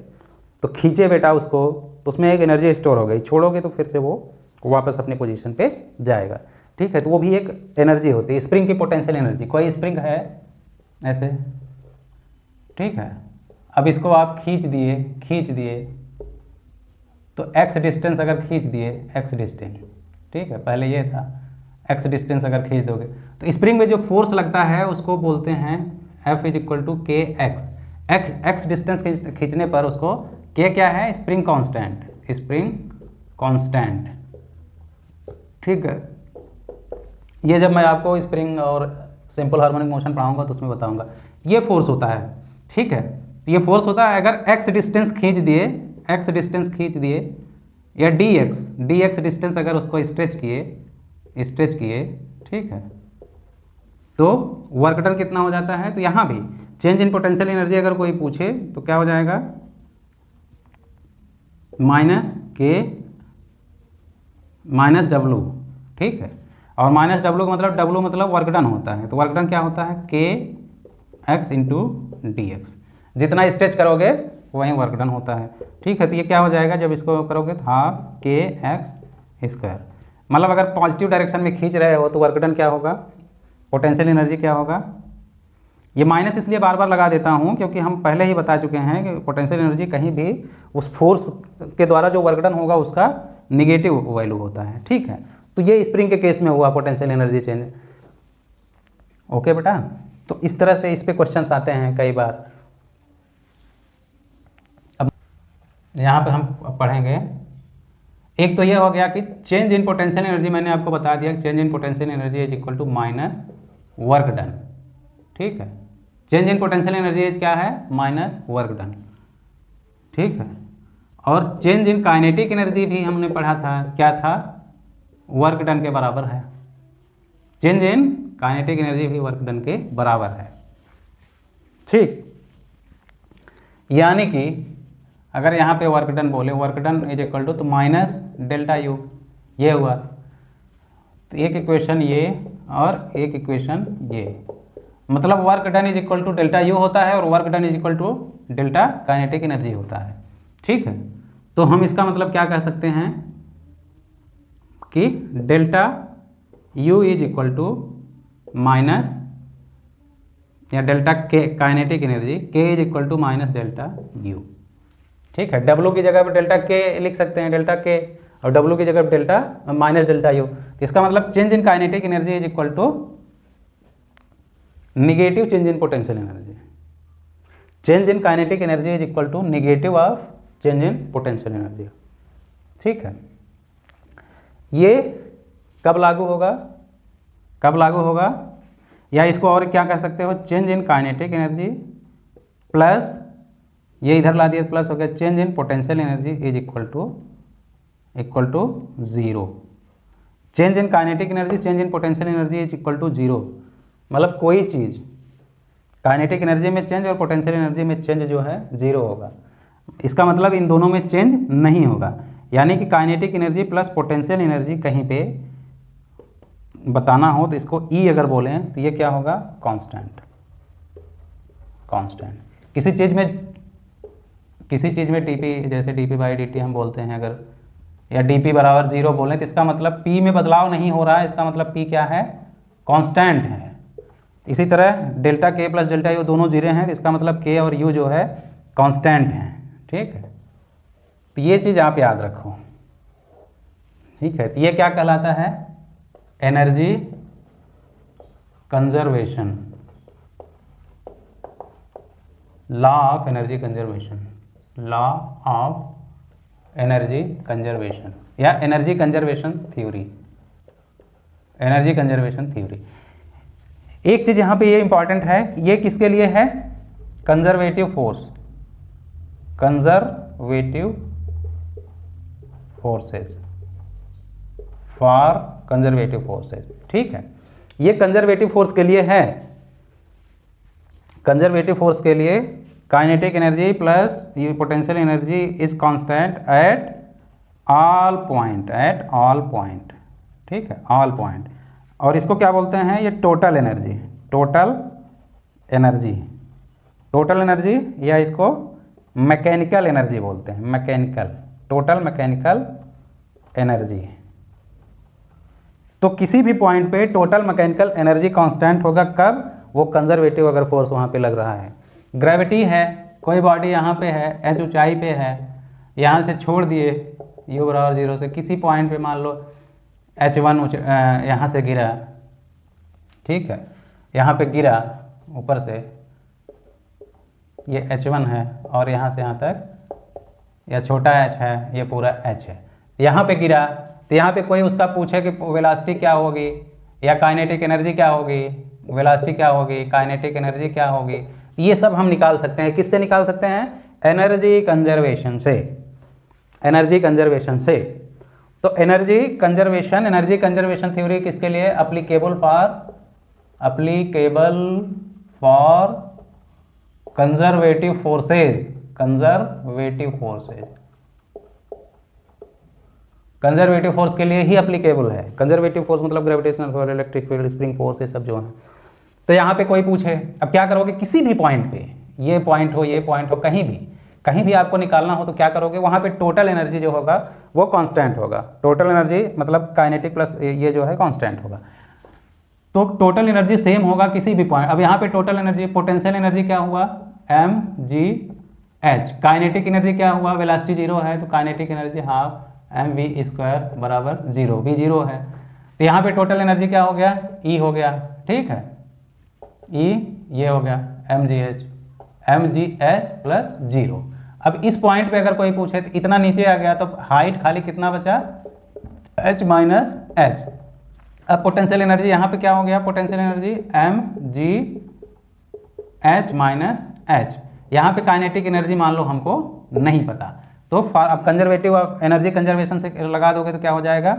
तो खींचे बेटा उसको, तो उसमें एक एनर्जी स्टोर हो गई, छोड़ोगे तो फिर से वो वापस अपनी पोजीशन पे जाएगा। ठीक है, तो वो भी एक एनर्जी होती है, स्प्रिंग की पोटेंशियल एनर्जी। कोई स्प्रिंग है ऐसे, ठीक है, अब इसको आप खींच दिए तो एक्स डिस्टेंस अगर खींच दिए, एक्स डिस्टेंस, ठीक है, पहले ये था एक्स डिस्टेंस अगर खींच दोगे तो स्प्रिंग में जो फोर्स लगता है उसको बोलते हैं F इज इक्वल टू के एक्स। एक्स डिस्टेंस खींचने पर उसको के क्या है, स्प्रिंग कांस्टेंट, स्प्रिंग कांस्टेंट। ठीक है, ये जब मैं आपको स्प्रिंग और सिंपल हार्मोनिक मोशन पढ़ाऊंगा तो उसमें बताऊंगा। ये फोर्स होता है, ठीक है, तो ये फोर्स होता है अगर एक्स डिस्टेंस खींच दिए, एक्स डिस्टेंस खींच दिए, या डी एक्स डिस्टेंस अगर उसको स्ट्रेच किए, ठीक है, तो वर्क डन कितना हो जाता है। तो यहाँ भी चेंज इन पोटेंशियल एनर्जी अगर कोई पूछे तो क्या हो जाएगा, माइनस के माइनस डब्लू। ठीक है, और माइनस डब्लू का मतलब, डब्लू मतलब वर्क डन होता है, तो वर्क डन क्या होता है, के एक्स इंटू डी एक्स। जितना स्ट्रेच करोगे वहीं वर्क डन होता है। ठीक है, तो ये क्या हो जाएगा जब इसको करोगे तो हाफ के एक्स स्क्वायर, मतलब अगर पॉजिटिव डायरेक्शन में खींच रहे हो तो वर्क डन क्या होगा, पोटेंशियल एनर्जी क्या होगा। ये माइनस इसलिए बार बार लगा देता हूँ क्योंकि हम पहले ही बता चुके हैं कि पोटेंशियल एनर्जी कहीं भी उस फोर्स के द्वारा जो वर्क डन होगा उसका निगेटिव वैल्यू होता है। ठीक है, तो ये स्प्रिंग के केस में हुआ पोटेंशियल एनर्जी चेंज। ओके बेटा, तो इस तरह से इस पे क्वेश्चंस आते हैं कई बार। अब यहाँ पे हम पढ़ेंगे, एक तो ये हो गया कि चेंज इन पोटेंशियल एनर्जी, मैंने आपको बता दिया change in potential energy is equal to minus work done. ठीक है, change in potential energy is क्या है, माइनस वर्क डन। ठीक है, और चेंज इन काइनेटिक एनर्जी भी हमने पढ़ा था, क्या था, वर्क डन के बराबर है। चेंज इन काइनेटिक एनर्जी भी वर्क डन के बराबर है। ठीक, यानी कि अगर यहाँ पे वर्क डन बोले, work done is equal to, तो माइनस डेल्टा यू, ये हुआ, तो एक इक्वेशन ये और एक इक्वेशन ये, मतलब work done is equal to delta U होता है और work done is equal to delta kinetic energy होता है। ठीक है, तो हम इसका मतलब क्या कह सकते हैं कि delta U is equal to minus, या delta K kinetic energy K is equal to minus delta U. ठीक है, डब्लू की जगह पर डेल्टा के लिख सकते हैं, डेल्टा के, और डब्लू की जगह पर डेल्टा माइनस डेल्टा यू। तो इसका मतलब change in kinetic energy is equal to negative change in potential energy. Change in kinetic energy is equal to negative of change in potential energy. ठीक है, ये कब लागू होगा, या इसको और क्या कह सकते हो, change in kinetic energy plus, ये इधर ला दिया प्लस हो गया, change in potential energy is equal to zero. Change in kinetic energy, change in potential energy is equal to zero, मतलब कोई चीज़ काइनेटिक एनर्जी में चेंज और पोटेंशियल एनर्जी में चेंज जो है जीरो होगा। इसका मतलब इन दोनों में चेंज नहीं होगा, यानी कि kinetic energy plus potential energy कहीं पे बताना हो तो इसको ई अगर बोलें तो ये क्या होगा, कांस्टेंट। किसी चीज़ में टीपी, जैसे डीपी बाई डी टी हम बोलते हैं अगर, या डीपी बराबर जीरो बोलें तो इसका मतलब पी में बदलाव नहीं हो रहा है, इसका मतलब पी क्या है, कांस्टेंट है। इसी तरह डेल्टा के प्लस डेल्टा यू दोनों जीरो हैं, तो इसका मतलब के और यू जो है कांस्टेंट हैं। ठीक है, तो ये चीज़ आप याद रखो। ठीक है, तो ये क्या कहलाता है, energy conservation, law of energy conservation, law of energy conservation या energy conservation theory, energy conservation theory. एक चीज यहां पे ये इंपॉर्टेंट है, ये किसके लिए है? Conservative force, conservative forces, for conservative forces, ठीक है। ये कंजर्वेटिव फोर्स के लिए है, कंजर्वेटिव फोर्स के लिए काइनेटिक एनर्जी प्लस ये potential energy is constant at all point, at all point, ठीक है, ऑल पॉइंट। और इसको क्या बोलते हैं? ये total energy, total energy, total energy या इसको मैकेनिकल एनर्जी बोलते हैं, मैकेनिकल, टोटल मैकेनिकल एनर्जी। तो किसी भी पॉइंट पे टोटल मैकेनिकल एनर्जी कांस्टेंट होगा कब? वो कंजर्वेटिव अगर फोर्स वहाँ पे लग रहा है। ग्रेविटी है, कोई बॉडी यहाँ पे है, एच ऊंचाई पे है, यहाँ से छोड़ दिए u बराबर 0 से, किसी पॉइंट पे मान लो h1 यहाँ से गिरा, ठीक है, यहाँ पे गिरा ऊपर से, ये h1 है और यहाँ से यहाँ तक या छोटा h है, ये पूरा h है, यहाँ पे गिरा तो यहाँ पे कोई उसका पूछे कि वेलोसिटी क्या होगी या काइनेटिक एनर्जी क्या होगी, वेलोसिटी क्या होगी, काइनेटिक एनर्जी क्या होगी, ये सब हम निकाल सकते हैं। किससे निकाल सकते हैं? एनर्जी कंजर्वेशन से, एनर्जी कंजर्वेशन से। तो एनर्जी कंजर्वेशन थ्योरी किसके लिए? Applicable for conservative forces, conservative forces, conservative force के लिए ही अप्लीकेबल है। कंजर्वेटिव फोर्स मतलब gravitational force, electric field, spring force, ये सब जो है। तो यहाँ पे कोई पूछे, अब क्या करोगे? किसी भी पॉइंट पे, ये पॉइंट हो, ये पॉइंट हो, कहीं भी आपको निकालना हो तो क्या करोगे? वहाँ पे टोटल एनर्जी जो होगा वो कांस्टेंट होगा। टोटल एनर्जी मतलब काइनेटिक प्लस ये जो है कांस्टेंट होगा। तो टोटल एनर्जी सेम होगा किसी भी पॉइंट। अब यहाँ पे टोटल एनर्जी, पोटेंशियल एनर्जी क्या हुआ? mgh। काइनेटिक एनर्जी क्या हुआ? वेलोसिटी 0 है तो काइनेटिक एनर्जी हाफ mv² बराबर 0, v 0 है। तो यहाँ पे टोटल एनर्जी क्या हो गया? E हो गया, ठीक है, E ये हो गया mgh प्लस 0। अब इस पॉइंट पे अगर कोई पूछे तो इतना नीचे आ गया तो हाइट खाली कितना बचा? h minus h। अब पोटेंशियल एनर्जी यहाँ पे क्या हो गया? Potential energy mgh minus h। यहाँ पे काइनेटिक एनर्जी मान लो हमको नहीं पता, तो अब कंजर्वेटिव एनर्जी कंजर्वेशन से लगा दोगे तो क्या हो जाएगा?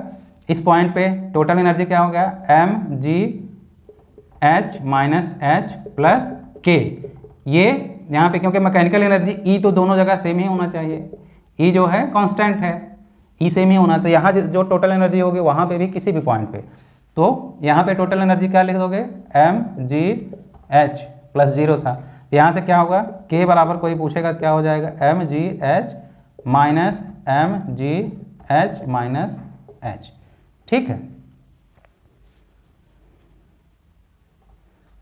इस पॉइंट पे टोटल एनर्जी क्या हो गया? mgh minus h plus k। ये यहाँ पे क्योंकि मैकेनिकल एनर्जी E तो दोनों जगह सेम ही होना चाहिए, E जो है कांस्टेंट है, E सेम ही होना, तो यहाँ जो टोटल एनर्जी होगी वहाँ पे भी किसी भी पॉइंट पे, तो यहाँ पे टोटल एनर्जी क्या लिख दोगे? mgh प्लस 0 था, यहाँ से क्या होगा? K बराबर कोई पूछेगा क्या हो जाएगा? mgh minus mgh minus h, ठीक है।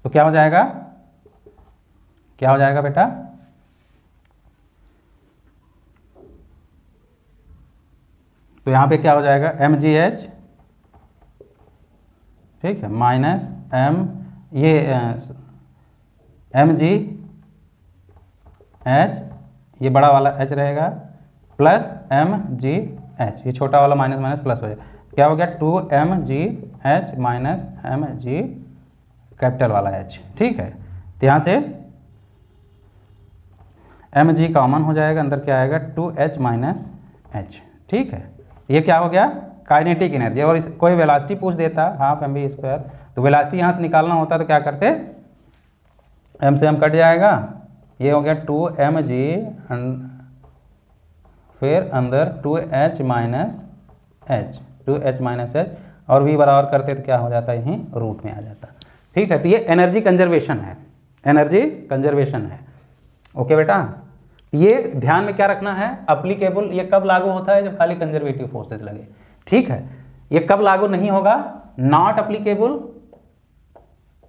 तो क्या हो जाएगा? क्या हो जाएगा बेटा? तो यहाँ पे क्या हो जाएगा? mgh, ठीक है, माइनस mgh, ये बड़ा वाला h रहेगा, प्लस mgh, ये छोटा वाला माइनस माइनस प्लस हो जाएगा। क्या हो गया? 2mgh माइनस mg कैपिटल वाला h, ठीक है। तो यहाँ से mg कॉमन हो जाएगा, अंदर क्या आएगा? 2h माइनस h, ठीक है। ये क्या हो गया? Kinetic energy. और इस कोई वेलोसिटी पूछ देता हाफ mv², तो वेलोसिटी यहाँ से निकालना होता तो क्या करते? m से m कट जाएगा, ये हो गया 2mg, फिर अंदर 2h minus h, 2h minus h, और v बराबर करते तो क्या हो जाता? यहीं रूट में आ जाता, ठीक है। तो ये एनर्जी कंजर्वेशन है, एनर्जी कंजर्वेशन है, ओके बेटा। ये ध्यान में क्या रखना है? अप्लीकेबल ये कब लागू होता है? जब खाली कंजर्वेटिव फोर्सेज लगे, ठीक है। ये कब लागू नहीं होगा? Not applicable,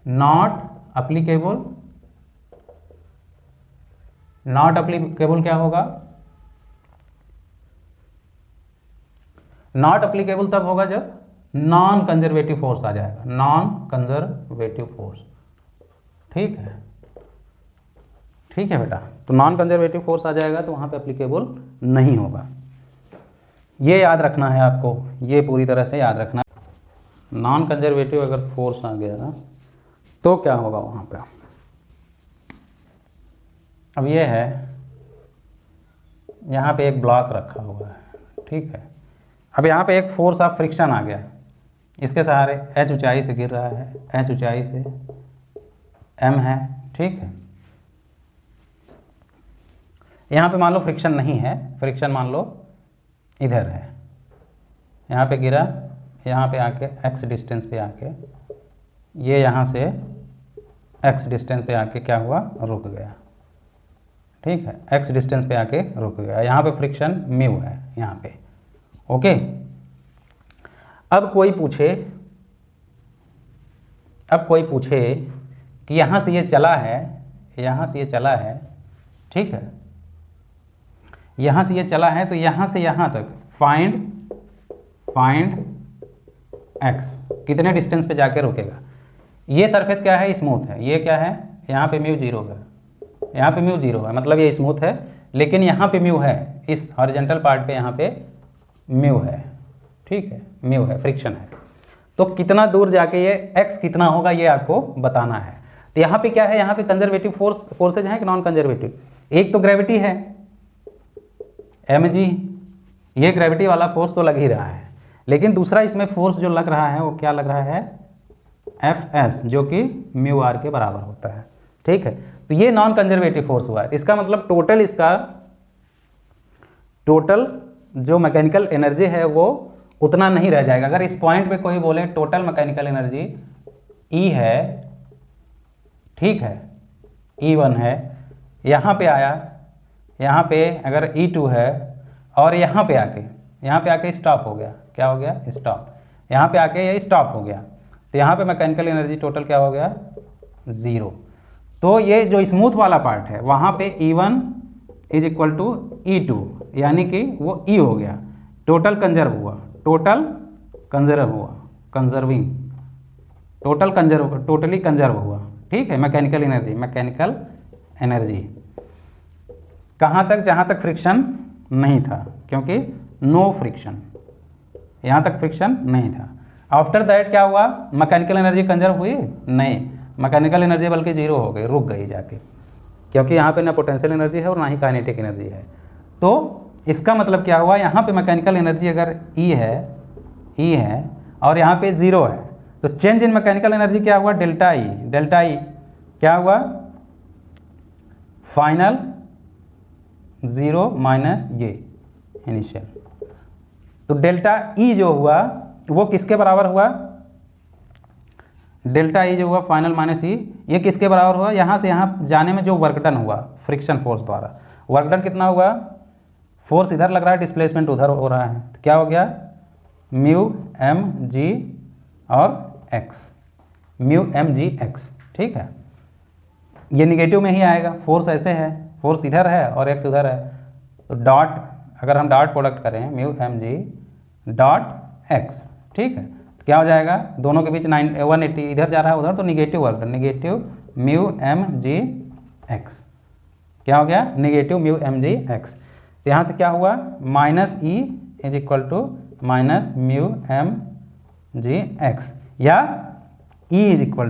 not applicable, not applicable क्या होगा? नॉट अप्लीकेबल तब होगा जब नॉन कंजर्वेटिव फोर्स आ जाएगा, नॉन कंजर्वेटिव फोर्स। ठीक है, ठीक है बेटा, तो नॉन कंजर्वेटिव फोर्स आ जाएगा तो वहाँ पे एप्लीकेबल नहीं होगा। ये याद रखना है आपको, ये पूरी तरह से याद रखना। नॉन कंजर्वेटिव अगर फोर्स आ गया तो क्या होगा वहाँ पे। अब ये है, यहाँ पे एक ब्लॉक रखा हुआ है, ठीक है। अब यहाँ पे एक फोर्स ऑफ फ्रिक्शन आ गया, इसके सहारे h ऊंचाई से गिर रहा है, h ऊंचाई से m है, ठीक है। यहाँ पे मान लो फ्रिक्शन नहीं है, फ्रिक्शन मान लो इधर है, यहाँ पे गिरा, यहाँ पे आके x डिस्टेंस पे आके, ये यहाँ से x डिस्टेंस पे आके क्या हुआ, रुक गया, ठीक है। x डिस्टेंस पे आके रुक गया, यहाँ पे फ्रिक्शन म्यू है यहाँ पे, ओके। अब कोई पूछे कि यहाँ से ये चला है, यहाँ से ये चला है, ठीक है, यहाँ से ये चला है, तो यहाँ से यहाँ तक फाइंड x कितने डिस्टेंस पे जाके रुकेगा। ये सरफेस क्या है, स्मूथ है, ये क्या है, यहाँ पे म्यू 0 है, यहाँ पे म्यू 0 है, मतलब ये स्मूथ है, लेकिन यहाँ पे म्यू है, इस हॉरिजॉन्टल पार्ट पे यहाँ पे म्यू है, ठीक है, म्यू है, फ्रिक्शन है। तो कितना दूर जाके ये x कितना होगा ये आपको बताना है। तो यहाँ पे क्या है, यहाँ पे कंजर्वेटिव फोर्सेज हैं कि नॉन कंजर्वेटिव। एक तो ग्रेविटी है mg, ये ग्रेविटी वाला फोर्स तो लग ही रहा है, लेकिन दूसरा इसमें फोर्स जो लग रहा है वो क्या लग रहा है, Fs, जो कि म्यू आर के बराबर होता है, ठीक है। तो ये नॉन कंजर्वेटिव फोर्स हुआ है। इसका मतलब टोटल जो मैकेनिकल एनर्जी है वो उतना नहीं रह जाएगा। अगर इस पॉइंट पे कोई बोले टोटल मैकेनिकल एनर्जी E है, ठीक है, E1 है, यहाँ पे आया, यहाँ पे अगर E2 है, और यहाँ पे आके स्टॉप हो गया, क्या हो गया, स्टॉप, यहाँ पे आके ये स्टॉप हो गया, तो यहाँ पे मैकेनिकल एनर्जी टोटल क्या हो गया, 0। तो ये जो स्मूथ वाला पार्ट है वहाँ पे E1 is equal to E2, यानी कि वो E हो गया, टोटल कंजर्व हुआ, टोटली कंजर्व हुआ, ठीक है। मैकेनिकल एनर्जी कहाँ तक, जहाँ तक फ्रिक्शन नहीं था, क्योंकि नो फ्रिक्शन, यहाँ तक फ्रिक्शन नहीं था। आफ्टर दैट क्या हुआ, मैकेनिकल एनर्जी कंजर्व हुई नहीं, मैकेनिकल एनर्जी बल्कि 0 हो गई, रुक गई जाके, क्योंकि यहाँ पे ना पोटेंशियल एनर्जी है और ना ही काइनेटिक एनर्जी है। तो इसका मतलब क्या हुआ, यहाँ पे मैकेनिकल एनर्जी अगर E है और यहाँ पे 0 है, तो चेंज इन मैकेनिकल एनर्जी क्या हुआ, डेल्टा ई क्या हुआ, फाइनल 0 माइनस ये इनिशियल। तो डेल्टा ई जो हुआ वो किसके बराबर हुआ, डेल्टा ई जो हुआ फाइनल माइनस ई, ये किसके बराबर हुआ, यहाँ से यहाँ जाने में जो वर्क डन हुआ फ्रिक्शन फोर्स द्वारा, वर्क डन कितना हुआ, फोर्स इधर लग रहा है, डिस्प्लेसमेंट उधर हो रहा है, तो क्या हो गया, म्यू एम जी और X, mu M G X, ठीक है। ये निगेटिव में ही आएगा, फोर्स ऐसे है, फोर्स इधर है और एक्स उधर है, तो डॉट, अगर हम डॉट प्रोडक्ट करें mu M G dot X, ठीक है, तो क्या हो जाएगा, दोनों के बीच 180 इधर जा रहा है उधर, तो negative work, negative mu M G X, क्या हो गया, negative mu M G X. तो यहाँ से क्या हुआ, minus E is equal to minus mu M G X, या ई इज इक्वल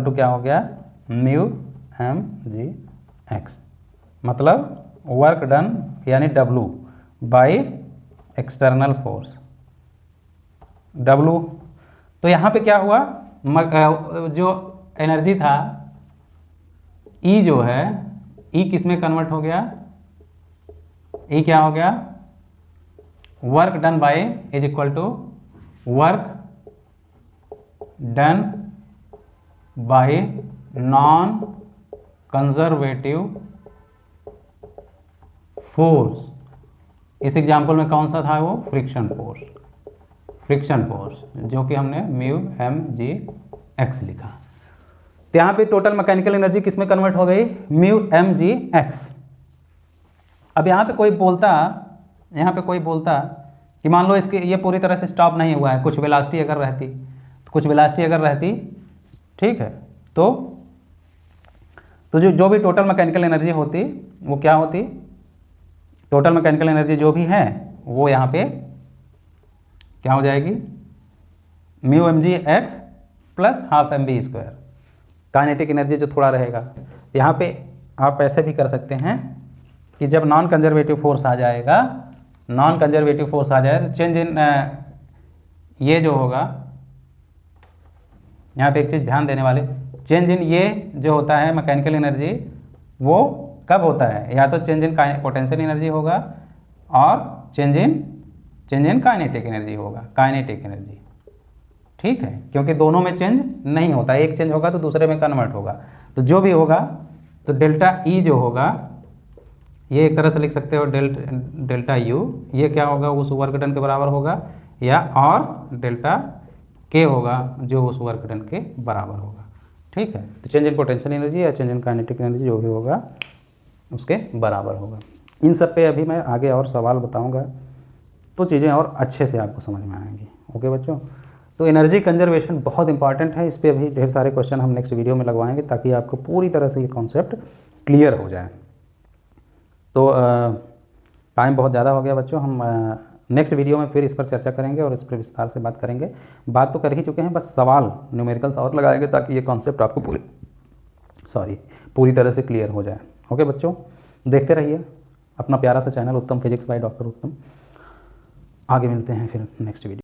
टू क्या हो गया, म्यू एम जी एक्स, मतलब वर्क डन यानी W by external force W। तो यहाँ पे क्या हुआ, जो एनर्जी था E जो है, E किस में कन्वर्ट हो गया, E क्या हो गया, work done by is equal to work done by non conservative force. इस एग्जाम्पल में कौन सा था वो, फ्रिक्शन फोर्स, जो कि हमने म्यू एम जी एक्स लिखा। तो यहाँ पे टोटल मैकेनिकल एनर्जी किस में कन्वर्ट हो गई, म्यू एम जी एक्स। अब यहाँ पे कोई बोलता यहाँ पे कोई बोलता कि मान लो इसके ये पूरी तरह से स्टॉप नहीं हुआ है, कुछ वेलोसिटी अगर रहती, ठीक है, तो जो भी टोटल मैकेनिकल एनर्जी होती वो क्या होती, टोटल मैकेनिकल एनर्जी जो भी है वो यहाँ पे क्या हो जाएगी, mu mg x plus half mv square. Kinetic energy जो थोड़ा रहेगा, यहाँ पे आप ऐसे भी कर सकते हैं कि जब नॉन कंजर्वेटिव फोर्स आ जाएगा, तो चेंज इन ये जो होगा, यहाँ पे एक चीज़ ध्यान देने वाले, चेंज इन ये जो होता है मैकेनिकल एनर्जी वो कब होता है, या तो चेंज इन पोटेंशियल एनर्जी होगा और चेंज इन काइनेटिक एनर्जी होगा, काइनेटिक एनर्जी, ठीक है, क्योंकि दोनों में चेंज नहीं होता, एक चेंज होगा तो दूसरे में कन्वर्ट होगा। तो जो भी होगा तो डेल्टा ई जो होगा, ये एक तरह से लिख सकते हो डेल्टा यू, ये क्या होगा, उस वर्क डन के बराबर होगा, या और डेल्टा के होगा जो उस वर्क डन के बराबर होगा, ठीक है। तो चेंज इन पोटेंशियल एनर्जी या चेंज इन काइनेटिक एनर्जी जो भी होगा उसके बराबर होगा। इन सब पे अभी मैं आगे और सवाल बताऊंगा तो चीज़ें और अच्छे से आपको समझ में आएंगी। ओके बच्चों, तो एनर्जी कंजर्वेशन बहुत इंपॉर्टेंट है, इस पर अभी ढेर सारे क्वेश्चन हम नेक्स्ट वीडियो में लगवाएंगे ताकि आपको पूरी तरह से ये कॉन्सेप्ट क्लियर हो जाए। तो टाइम बहुत ज़्यादा हो गया बच्चों, हम नेक्स्ट वीडियो में फिर इस पर चर्चा करेंगे और इस पर विस्तार से बात करेंगे। बात तो कर ही चुके हैं, बस सवाल न्यूमेरिकल्स और लगाएंगे ताकि ये कॉन्सेप्ट आपको पूरी तरह से क्लियर हो जाए। ओके बच्चों, देखते रहिए अपना प्यारा सा चैनल उत्तम फिजिक्स बाय डॉक्टर उत्तम। आगे मिलते हैं फिर नेक्स्ट वीडियो।